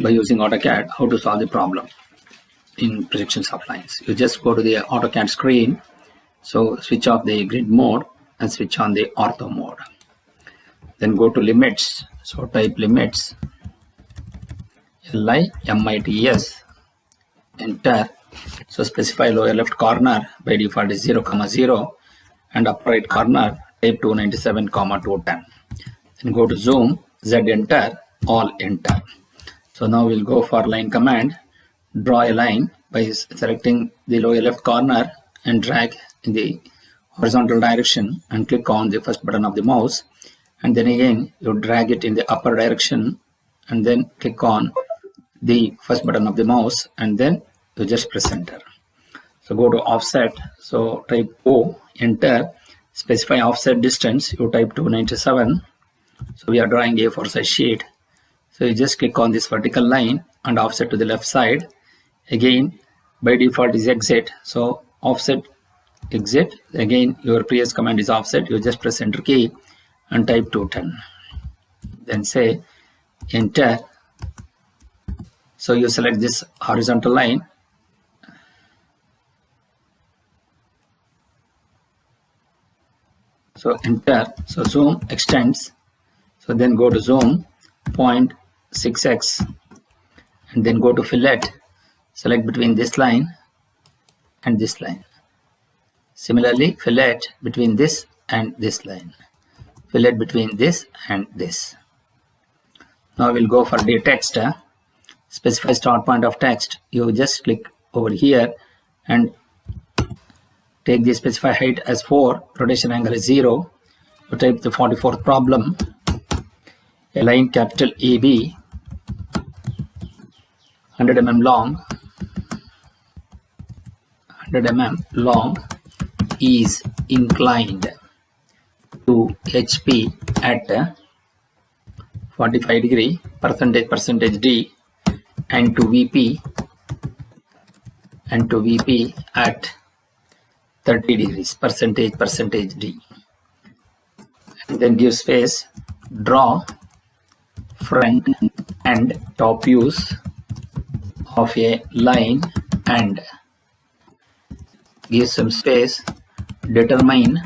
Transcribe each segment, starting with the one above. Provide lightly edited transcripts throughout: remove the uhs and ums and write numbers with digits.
by using AutoCAD how to solve the problem in projections of lines. You just go to the AutoCAD screen, so switch off the grid mode and switch on the ortho mode. Then go to limits, so type limits, LIMITS, enter. So specify lower left corner, by default is 0, 0, and upper right corner type 297, 210. Then go to zoom, Z enter, all enter. So now we'll go for line command, draw a line by selecting the lower left corner and drag in the horizontal direction and click on the first button of the mouse, and then again you drag it in the upper direction and then click on the first button of the mouse and then you just press enter. So go to offset, so type O, enter, specify offset distance, you type 297. So we are drawing A4 size sheet. So you just click on this vertical line and offset to the left side. Again, by default is exit. So offset, exit. Again, your previous command is offset. You just press enter key and type 210. Then say enter. So you select this horizontal line. So enter. So zoom extends. So then go to zoom 0.6x and then go to fillet. Select between this line and this line. Similarly, fillet between this and this line. Fillet between this and this. Now we'll go for the text. Specify start point of text. You just click over here and take the specify height as 4, rotation angle is 0. You type the 44th problem. A line capital AB, 100 mm long, is inclined to HP at 45 degree, percentage D, and to VP at 30 degrees, percentage D. And then give space, draw front and top views of a line and give some space, determine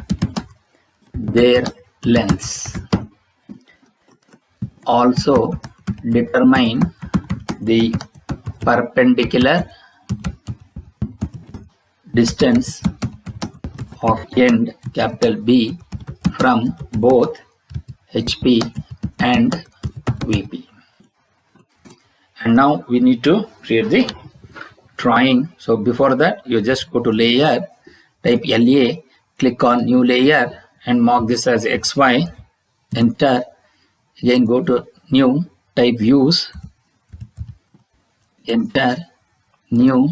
their lengths. Also determine the perpendicular distance of end capital B from both HP and VP. And now we need to create the drawing. So before that, you just go to layer, type LA, click on new layer and mark this as XY, enter. Again go to new, type views, enter, new,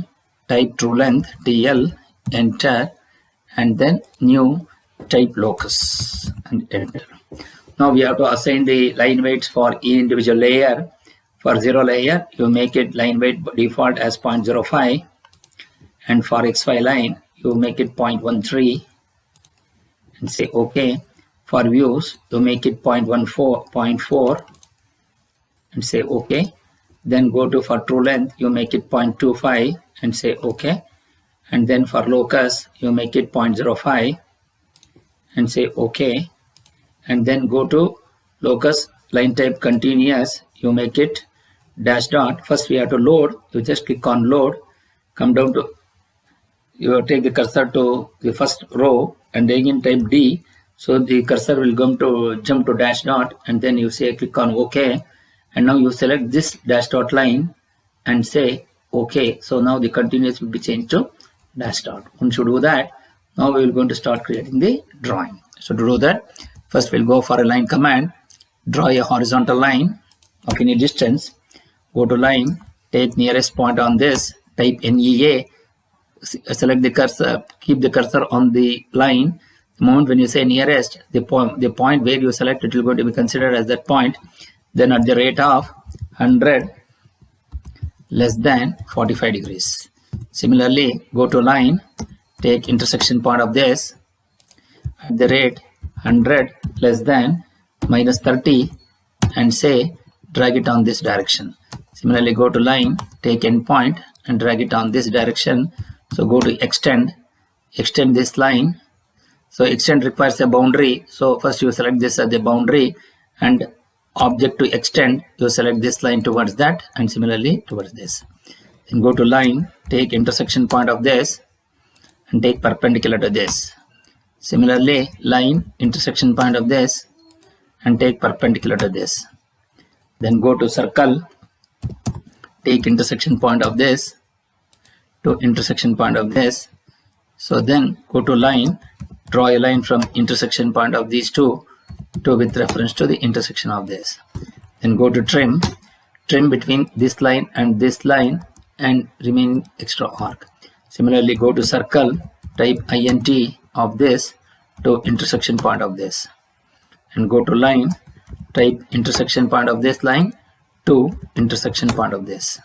type true length, TL, enter, and then new, type locus and enter. Now we have to assign the line weights for each individual layer. For 0 layer, you make it line weight default as 0.05, and for XY line, you make it 0.13 and say OK. For views, you make it 0.4 and say OK. Then go to for true length, you make it 0.25 and say OK. And then for locus, you make it 0.05 and say OK. And then go to locus line type continuous, you make it dash dot. First we have to load, you just click on load, come down to, you take the cursor to the first row and again type D, so the cursor will come to jump to dash dot and then you say click on OK, and now you select this dash dot line and say OK. So now the continuous will be changed to dash dot. Once you do that, now we are going to start creating the drawing. So to do that, first we'll go for a line command, draw a horizontal line of any distance, go to line, take nearest point on this, type NEA, select the cursor, keep the cursor on the line. The moment when you say nearest, the point where you select it will going to be considered as that point. Then at the rate of 100 less than 45 degrees. Similarly, go to line, take intersection point of this at the rate 100 less than minus 30 and say drag it on this direction. Similarly, go to line, take endpoint and drag it on this direction. So go to extend this line. So extend requires a boundary. So first you select this as the boundary, and object to extend, you select this line towards that, and similarly towards this. Then go to line, take intersection point of this and take perpendicular to this. Similarly, line, intersection point of this and take perpendicular to this. Then go to circle, take intersection point of this to intersection point of this. So then go to line, draw a line from intersection point of these two to with reference to the intersection of this. Then go to trim between this line and remaining extra arc. Similarly, go to circle, type int of this to intersection point of this, and go to line, type intersection point of this line to intersection point of this.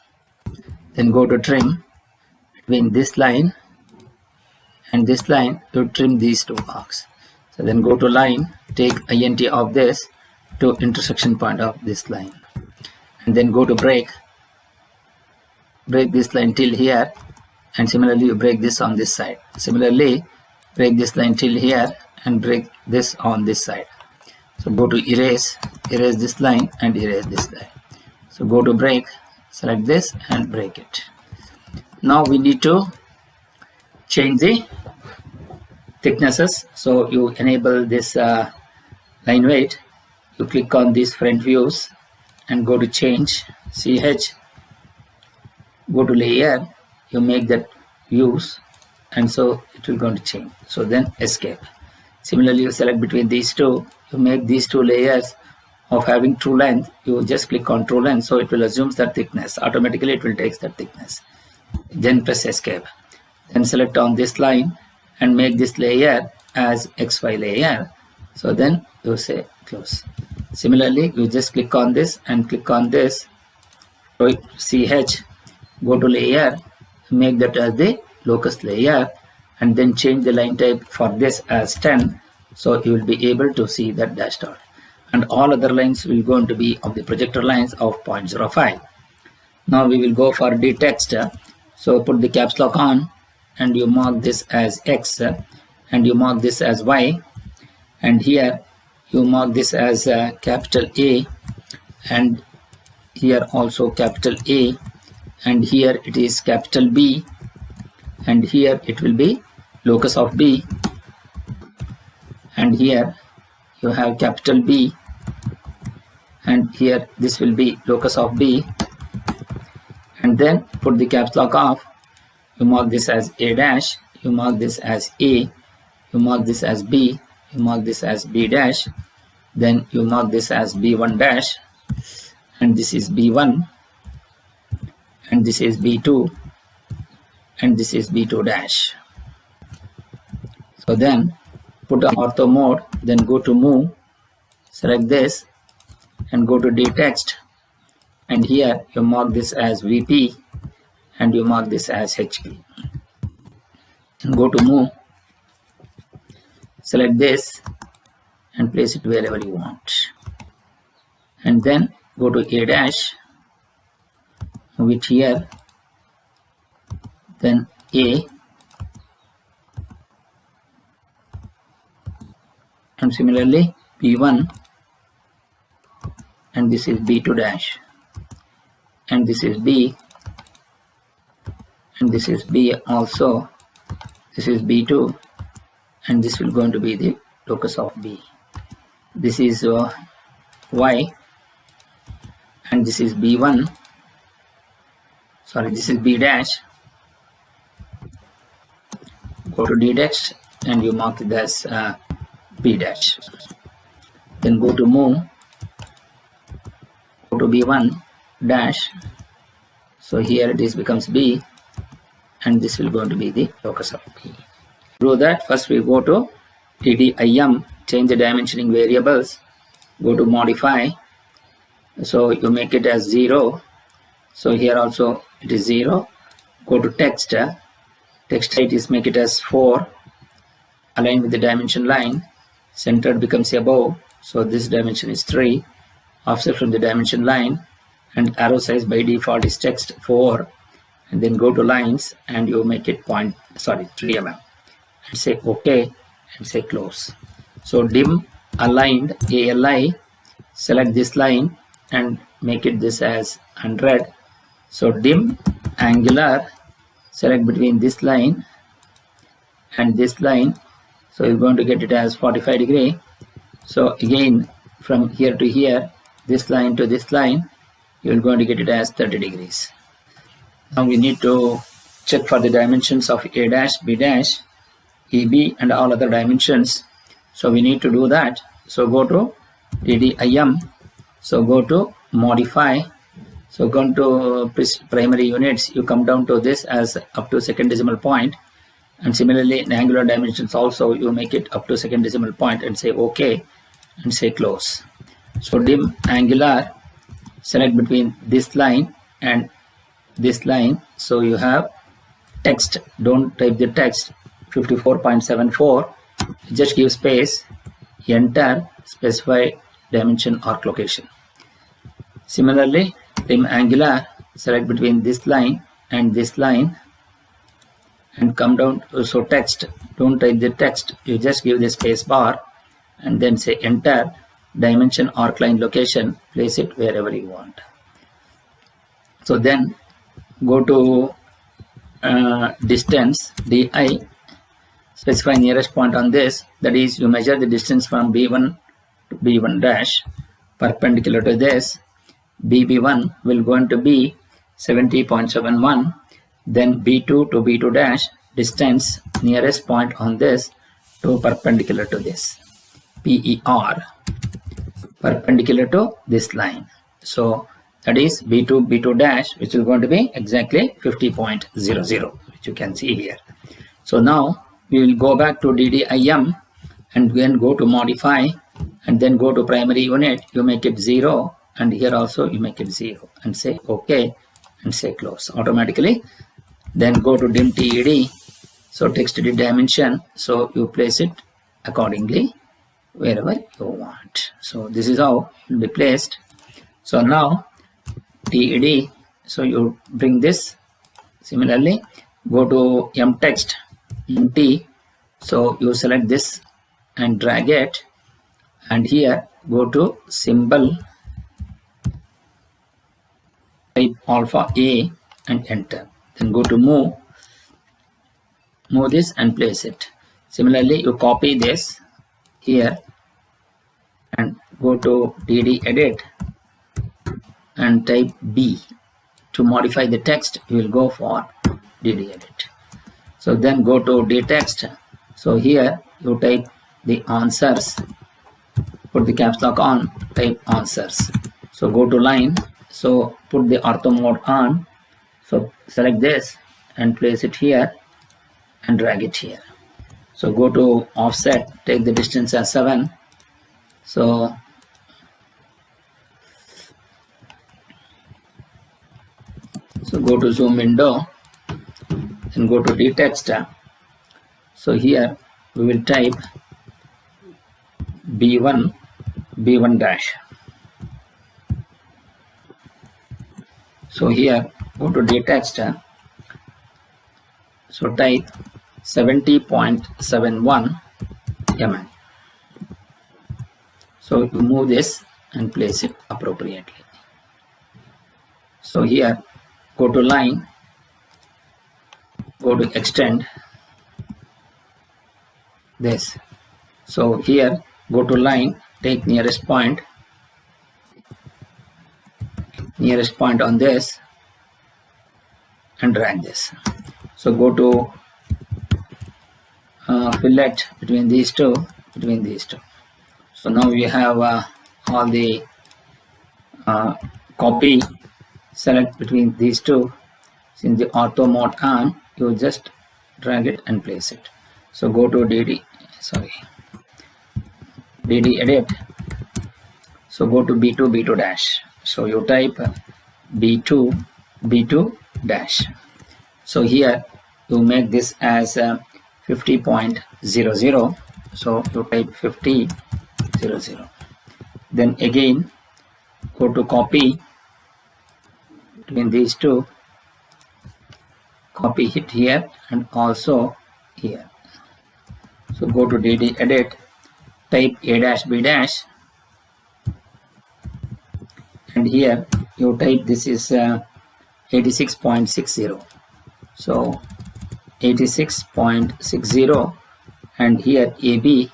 Then go to trim between this line and this line to trim these two arcs. So then go to line, take int of this to intersection point of this line, and then go to break this line till here, and similarly you break this on this side. Similarly, break this line till here and break this on this side. So go to erase this line and erase this line. So go to break, select this and break it. Now we need to change the thicknesses. So you enable this line weight, you click on these front views and go to change, ch, go to layer, you make that views, and so it will going to change. So then escape. Similarly, you select between these two, you make these two layers of having true length, you just click on true length, so it will assume that thickness, automatically it will take that thickness. Then press escape, then select on this line and make this layer as XY layer. So then you say close. Similarly, you just click on this and click on this, ch, go to layer, make that as the locus layer, and then change the line type for this as 10, so you will be able to see that dash dot, and all other lines will going to be of the projector lines of 0.05. Now we will go for D text. So put the caps lock on and you mark this as X and you mark this as Y, and here you mark this as capital A, and here also capital A, and here it is capital B, and here it will be locus of B, and here you have capital B, and here this will be locus of B, and then put the caps lock off, you mark this as A dash, you mark this as A, you mark this as B, you mark this as B dash, then you mark this as B1 dash, and this is B1, and this is B2, and this is B2 dash. So then put on ortho mode, then go to move, select this and go to D text, and here you mark this as VP and you mark this as HP, and go to move, select this and place it wherever you want, and then go to A dash, move it here, then A, and similarly B1, and this is B2 dash, and this is B, and this is B also, this is B2, and this will going to be the locus of B. This is Y, and this is B1, sorry, this is B dash, go to D text and you mark it as B dash, then go to move, go to B1 dash, so here it is becomes B, and this will going to be the locus of B. To do that, first we go to TDIM, change the dimensioning variables, go to modify, so you make it as 0, so here also it is 0, go to text height is make it as 4, align with the dimension line, centered becomes above, so this dimension is 3, offset from the dimension line, and arrow size by default is text 4, and then go to lines and you make it 3 mm and say OK and say close. So dim aligned ALI, select this line and make it this as 100. So dim angular, select between this line and this line, so you're going to get it as 45 degree. So again from here to here, this line to this line, you're going to get it as 30 degrees. Now we need to check for the dimensions of A dash, B dash, EB and all other dimensions. So we need to do that. So go to DDIM, so go to modify, so go to primary units, you come down to this as up to second decimal point, and similarly in angular dimensions also you make it up to second decimal point and say OK and say close. So dim angular, select between this line and this line, so you have text, don't type the text 54.74, just give space, enter, specify dimension arc location. Similarly dim angular, select between this line and this line and come down, so text, don't type the text, you just give the space bar and then say enter, dimension arc line location, place it wherever you want. So then go to distance DI, specify nearest point on this, that is you measure the distance from B1 to B1 dash perpendicular to this. BB1 will going to be 70.71, then B2 to B2 dash, distance nearest point on this to perpendicular to this, PER, perpendicular to this line. So that is B2 B2 dash, which is going to be exactly 50.00, which you can see here. So now we will go back to DDIM and then go to modify and then go to primary unit, you make it 0, and here also you make it 0 and say OK and say close automatically. Then go to dim TED, so text edit dimension, so you place it accordingly wherever you want. So this is how it will be placed. So now TED, so you bring this, similarly go to M text MT, so you select this and drag it, and here go to symbol, type alpha A and enter, then go to move this and place it. Similarly you copy this here and go to DD edit and type B. To modify the text you will go for DD edit. So then go to dtext, so here you type the answers, put the caps lock on, type answers. So go to line, so put the ortho mode on, so select this and place it here and drag it here. So go to offset, take the distance as 7, so go to zoom window and go to dtext. So here we will type B1 dash. So here go to dtext, so type 70.71 mm. So you move this and place it appropriately. So here go to line, go to extend this. So here go to line, take nearest point on this and drag this. So go to fillet between these two. So now we have all the copy, select between these two. Since the ortho mode on, you just drag it and place it. So go to DD edit, so go to B2 dash, so you type B2 dash. So here you make this as 50.00, so you type 50.00. Then again go to copy between these two, copy it here and also here. So go to DD edit, type A-B dash, and here you type this is 86.60. So 86.60, and here AB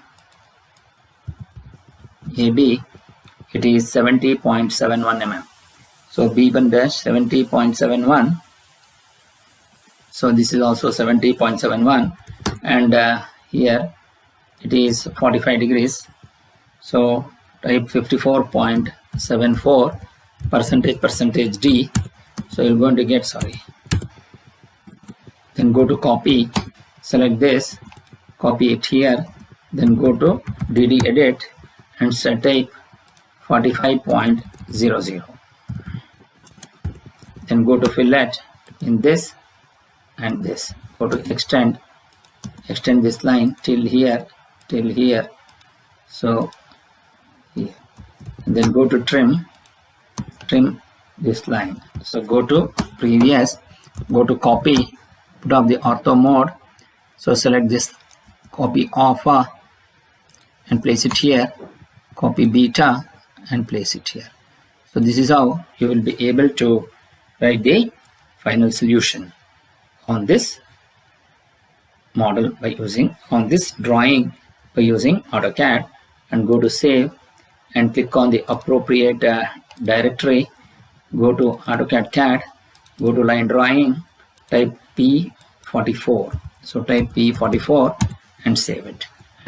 it is 70.71 mm. So B1 dash 70.71. So this is also 70.71, and here it is 45 degrees. So type 54.74 percentage D. So you're going to get, then go to copy, select this, copy it here, then go to DD edit and set type 45.00. Then go to fillet in this and this. Go to extend this line till here. So here, and then go to trim this line. So go to previous, go to copy, put up the ortho mode. So select this, copy alpha and place it here, copy beta and place it here. So this is how you will be able to write the final solution on this model by using, on this drawing by using AutoCAD, and go to save and click on the appropriate directory. Go to AutoCAD CAD, go to line drawing, type P44. So type P44 and save it.